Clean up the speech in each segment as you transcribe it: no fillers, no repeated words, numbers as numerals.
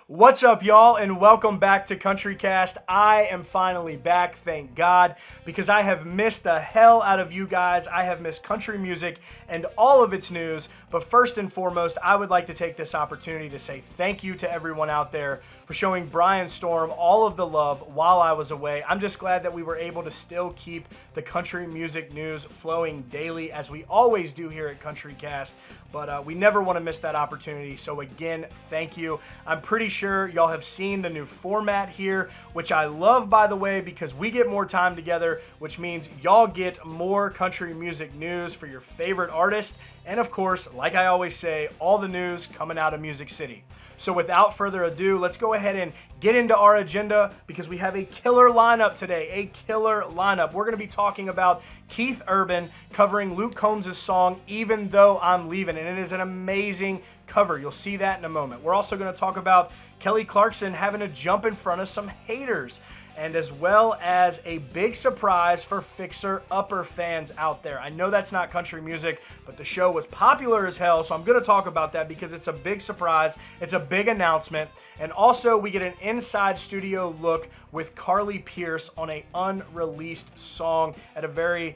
What's up, y'all, and welcome back to CountryCast. I am finally back, thank God, because I have missed the hell out of you guys. I have missed country music and all of its news, but first and foremost, I would like to take this opportunity to say thank you to everyone out there for showing Brian Storm all of the love while I was away. I'm just glad that we were able to still keep the country music news flowing daily, as we always do here at CountryCast, but we never want to miss that opportunity, so again, thank you. I'm pretty sure y'all have seen the new format here, which I love, by the way, because we get more time together, which means y'all get more country music news for your favorite artist, and of course, like I always say, all the news coming out of Music City. So without further ado, let's go ahead and get into our agenda, because we have a killer lineup today, a killer lineup. We're going to be talking about Keith Urban covering Luke Combs' song, Even Though I'm Leaving, and it is an amazing cover. You'll see that in a moment. We're also going to talk about Kelly Clarkson having to jump in front of some haters, and as well as a big surprise for Fixer Upper fans out there. I know that's not country music, but the show was popular as hell, so I'm going to talk about that because it's a big surprise. It's a big announcement. And also, we get an inside studio look with Carly Pearce on an unreleased song at a very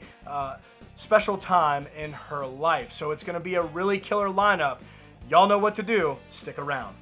special time in her life. So it's going to be a really killer lineup. Y'all know what to do. Stick around.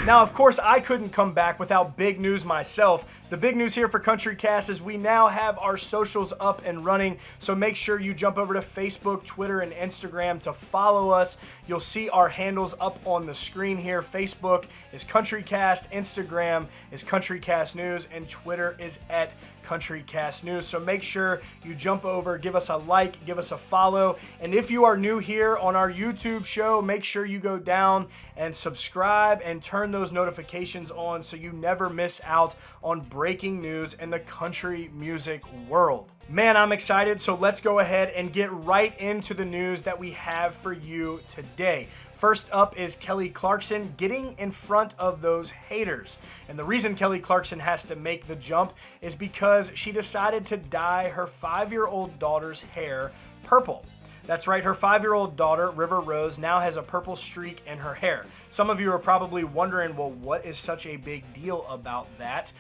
Now, of course, I couldn't come back without big news myself. The big news here for CountryCast is we now have our socials up and running, so make sure you jump over to Facebook, Twitter, and Instagram to follow us. You'll see our handles up on the screen here. Facebook is CountryCast, Instagram is CountryCast News, and Twitter is at CountryCast News. So make sure you jump over, give us a like, give us a follow, and if you are new here on our YouTube show, make sure you go down and subscribe and turn those notifications on so you never miss out on breaking news in the country music world. Man, I'm excited, so let's go ahead and get right into the news that we have for you today. First up is Kelly Clarkson getting in front of those haters. And the reason Kelly Clarkson has to make the jump is because she decided to dye her 5-year-old daughter's hair purple. That's right, her 5-year-old daughter, River Rose, now has a purple streak in her hair. Some of you are probably wondering, well, what is such a big deal about that?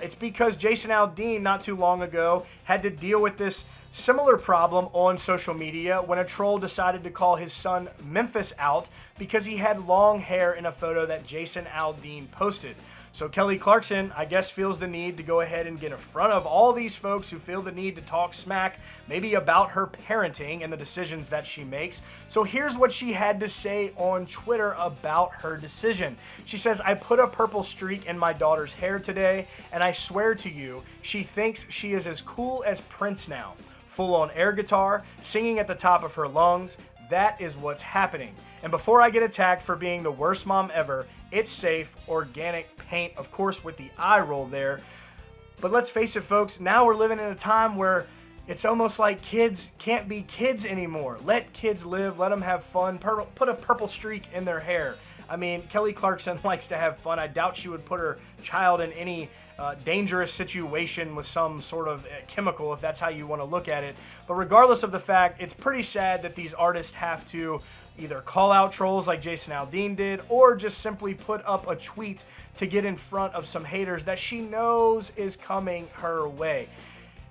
It's because Jason Aldean, not too long ago, had to deal with this similar problem on social media when a troll decided to call his son Memphis out because he had long hair in a photo that Jason Aldean posted. So Kelly Clarkson, I guess, feels the need to go ahead and get in front of all these folks who feel the need to talk smack, maybe about her parenting and the decisions that she makes. So here's what she had to say on Twitter about her decision. She says, "I put a purple streak in my daughter's hair today, and I swear to you, she thinks she is as cool as Prince now. Full-on air guitar, singing at the top of her lungs. That is what's happening. And before I get attacked for being the worst mom ever, it's safe, organic paint," of course with the eye roll there. But let's face it, folks, now we're living in a time where it's almost like kids can't be kids anymore. Let kids live, let them have fun, put a purple streak in their hair. I mean, Kelly Clarkson likes to have fun. I doubt she would put her child in any dangerous situation with some sort of chemical, if that's how you want to look at it. But regardless of the fact, it's pretty sad that these artists have to either call out trolls like Jason Aldean did, or just simply put up a tweet to get in front of some haters that she knows is coming her way.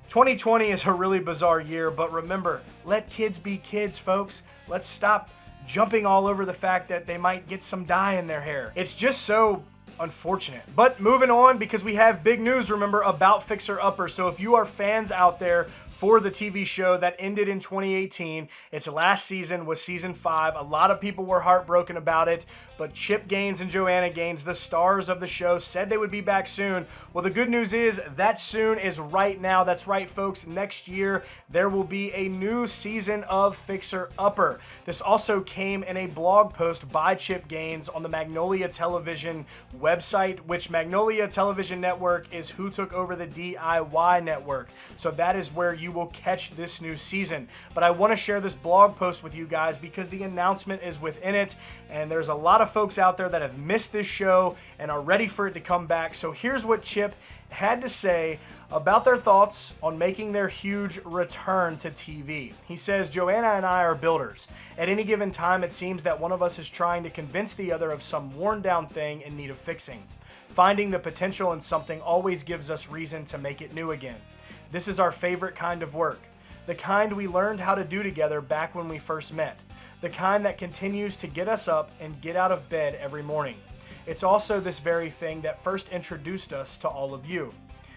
2020 is a really bizarre year, but remember, let kids be kids, folks. Let's stop jumping all over the fact that they might get some dye in their hair. It's just so unfortunate. But moving on, because we have big news, remember, about Fixer Upper. So if you are fans out there for the TV show that ended in 2018, its last season was season 5. A lot of people were heartbroken about it, but Chip Gaines and Joanna Gaines, the stars of the show, said they would be back soon. Well, the good news is that soon is right now. That's right, folks. Next year, there will be a new season of Fixer Upper. This also came in a blog post by Chip Gaines on the Magnolia Television website, which Magnolia Television Network is who took over the DIY network. So that is where you you will catch this new season. But I want to share this blog post with you guys because the announcement is within it, and there's a lot of folks out there that have missed this show and are ready for it to come back. So here's what Chip had to say about their thoughts on making their huge return to TV. He says, "Joanna and I are builders. At any given time, it seems that one of us is trying to convince the other of some worn down thing in need of fixing. Finding the potential in something always gives us reason to make it new again. This is our favorite kind of work. The kind we learned how to do together back when we first met. The kind that continues to get us up and get out of bed every morning. It's also this very thing that first introduced us to all of you.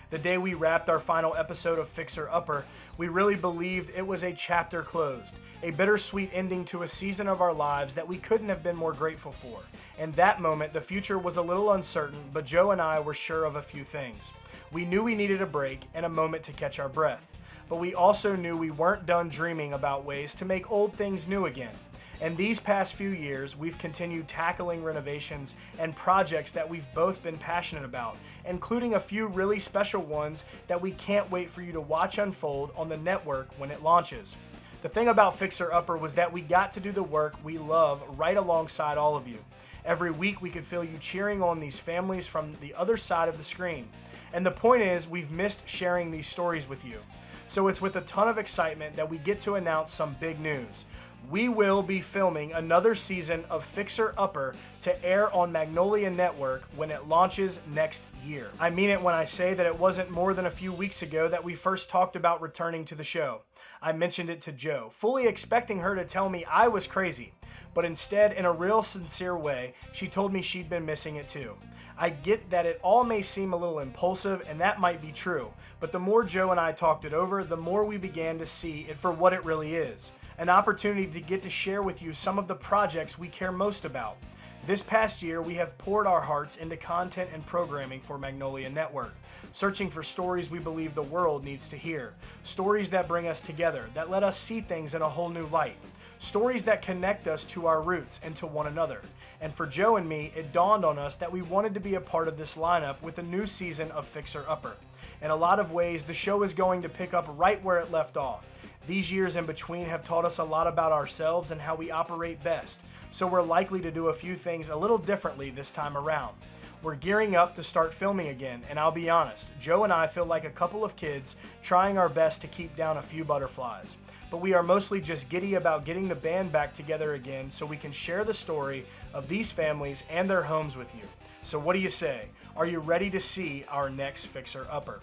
The day we wrapped our final episode of Fixer Upper, we really believed it was a chapter closed, a bittersweet ending to a season of our lives that we couldn't have been more grateful for. In that moment, the future was a little uncertain, but Joe and I were sure of a few things. We knew we needed a break and a moment to catch our breath, but we also knew we weren't done dreaming about ways to make old things new again. In these past few years, we've continued tackling renovations and projects that we've both been passionate about, including a few really special ones that we can't wait for you to watch unfold on the network when it launches. The thing about Fixer Upper was that we got to do the work we love right alongside all of you. Every week we could feel you cheering on these families from the other side of the screen. And the point is, we've missed sharing these stories with you. So it's with a ton of excitement that we get to announce some big news. We will be filming another season of Fixer Upper to air on Magnolia Network when it launches next year. I mean it when I say that it wasn't more than a few weeks ago that we first talked about returning to the show. I mentioned it to Joe, fully expecting her to tell me I was crazy. But instead, in a real sincere way, she told me she'd been missing it too. I get that it all may seem a little impulsive, and that might be true. But the more Joe and I talked it over, the more we began to see it for what it really is. An opportunity to get to share with you some of the projects we care most about. This past year, we have poured our hearts into content and programming for Magnolia Network, searching for stories we believe the world needs to hear, stories that bring us together, that let us see things in a whole new light, stories that connect us to our roots and to one another. And for Joe and me, it dawned on us that we wanted to be a part of this lineup with a new season of Fixer Upper. In a lot of ways, the show is going to pick up right where it left off. These years in between have taught us a lot about ourselves and how we operate best, so we're likely to do a few things a little differently this time around. We're gearing up to start filming again, and I'll be honest, Joe and I feel like a couple of kids trying our best to keep down a few butterflies. But we are mostly just giddy about getting the band back together again so we can share the story of these families and their homes with you. So what do you say? Are you ready to see our next Fixer Upper?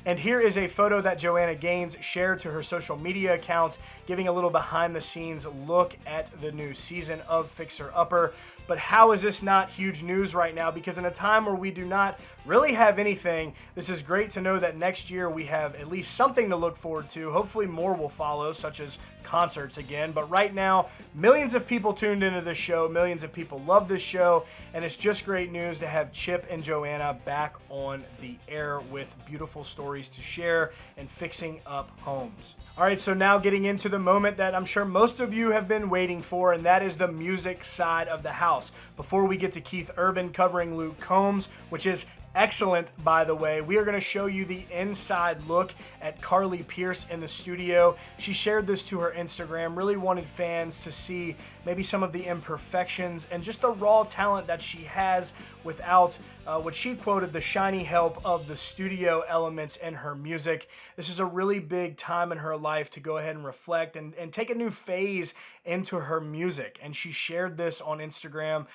And here is a photo that Joanna Gaines shared to her social media accounts, giving a little behind the scenes look at the new season of Fixer Upper. But how is this not huge news right now? Because in a time where we do not really have anything, this is great to know that next year we have at least something to look forward to. Hopefully more will follow, such as concerts again. But right now, millions of people tuned into this show, millions of people love this show, and it's just great news to have Chip and Joanna back on the air with beautiful stories to share and fixing up homes. All right, so now getting into the moment that I'm sure most of you have been waiting for, and that is the music side of the house. Before we get to Keith Urban covering Luke Combs, which is excellent, by the way, we are going to show you the inside look at Carly Pearce in the studio. She shared this to her Instagram, really wanted fans to see maybe some of the imperfections and just the raw talent that she has without what she quoted, the shiny help of the studio elements in her music. This is a really big time in her life to go ahead and reflect and take a new phase into her music. And she shared this on Instagram.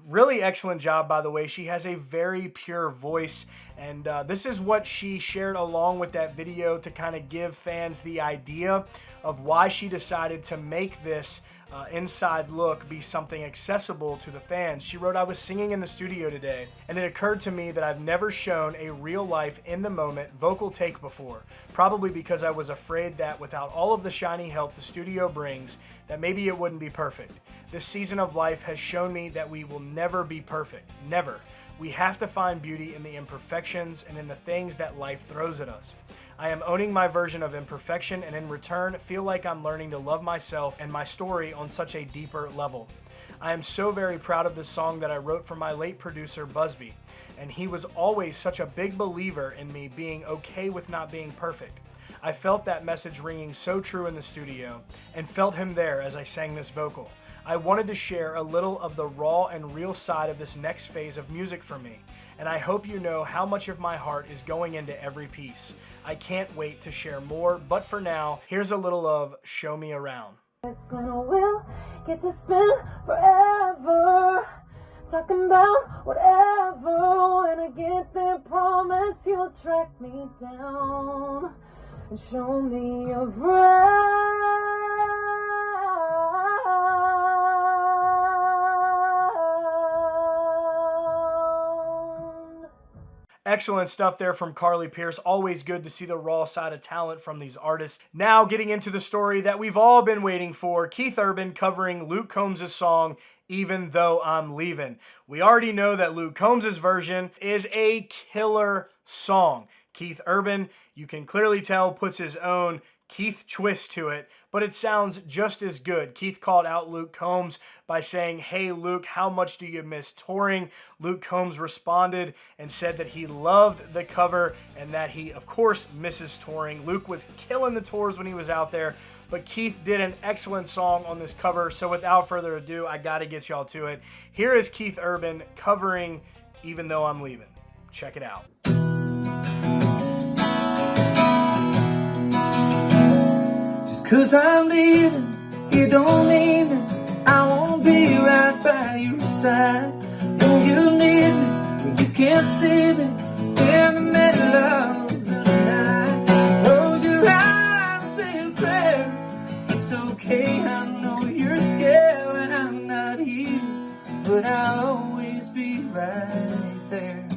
Really excellent job, by the way. She has a very pure voice, and this is what she shared along with that video to kind of give fans the idea of why she decided to make this inside look be something accessible to the fans. She wrote, "I was singing in the studio today, and it occurred to me that I've never shown a real life in the moment vocal take before, probably because I was afraid that without all of the shiny help the studio brings, that maybe it wouldn't be perfect. This season of life has shown me that we will never be perfect. Never. We have to find beauty in the imperfections and in the things that life throws at us. I am owning my version of imperfection, and in return feel like I'm learning to love myself and my story on such a deeper level. I am so very proud of this song that I wrote for my late producer Busby, and he was always such a big believer in me being okay with not being perfect. I felt that message ringing so true in the studio and felt him there as I sang this vocal. I wanted to share a little of the raw and real side of this next phase of music for me, and I hope you know how much of my heart is going into every piece. I can't wait to share more, but for now, here's a little of Show Me Around. And we'll get to spend forever talking about whatever. When I get there, promise you'll track me down and show me around. Excellent stuff there from Carly Pearce. Always good to see the raw side of talent from these artists. Now getting into the story that we've all been waiting for, Keith Urban covering Luke Combs' song, Even Though I'm Leaving. We already know that Luke Combs' version is a killer song. Keith Urban, you can clearly tell, puts his own Keith twist to it, but it sounds just as good. Keith called out Luke Combs by saying, "Hey Luke, how much do you miss touring?" Luke Combs responded and said that he loved the cover and that he, of course, misses touring. Luke was killing the tours when he was out there, but Keith did an excellent song on this cover, so without further ado, I gotta get y'all to it. Here is Keith Urban covering Even Though I'm Leaving. Check it out. Cause I'm leaving, it don't mean that I won't be right by your side. When you need me, when you can't see me in the middle of the night. Close your eyes, say a prayer. It's okay, I know you're scared when I'm not here, but I'll always be right there.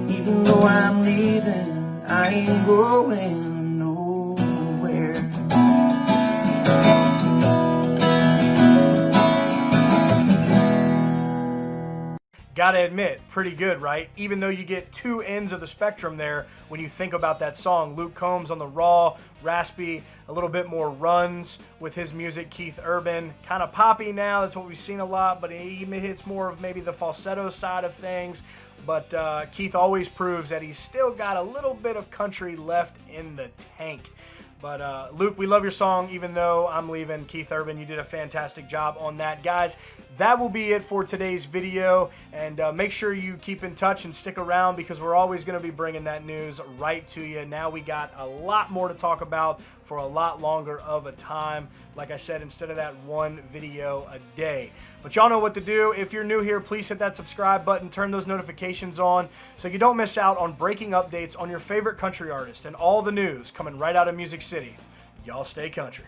Even though I'm leaving, I ain't going nowhere. Gotta admit, pretty good, right? Even though you get two ends of the spectrum there when you think about that song. Luke Combs on the raw, raspy, a little bit more runs with his music. Keith Urban, kind of poppy now, that's what we've seen a lot, but he hits more of maybe the falsetto side of things. But Keith always proves that he's still got a little bit of country left in the tank. But Luke, we love your song, Even Though I'm Leaving. Keith Urban, you did a fantastic job on that. Guys, that will be it for today's video. And make sure you keep in touch and stick around because we're always going to be bringing that news right to you. Now we got a lot more to talk about for a lot longer of a time. Like I said, instead of that one video a day. But y'all know what to do. If you're new here, please hit that subscribe button. Turn those notifications on so you don't miss out on breaking updates on your favorite country artist and all the news coming right out of Music City. Y'all stay country.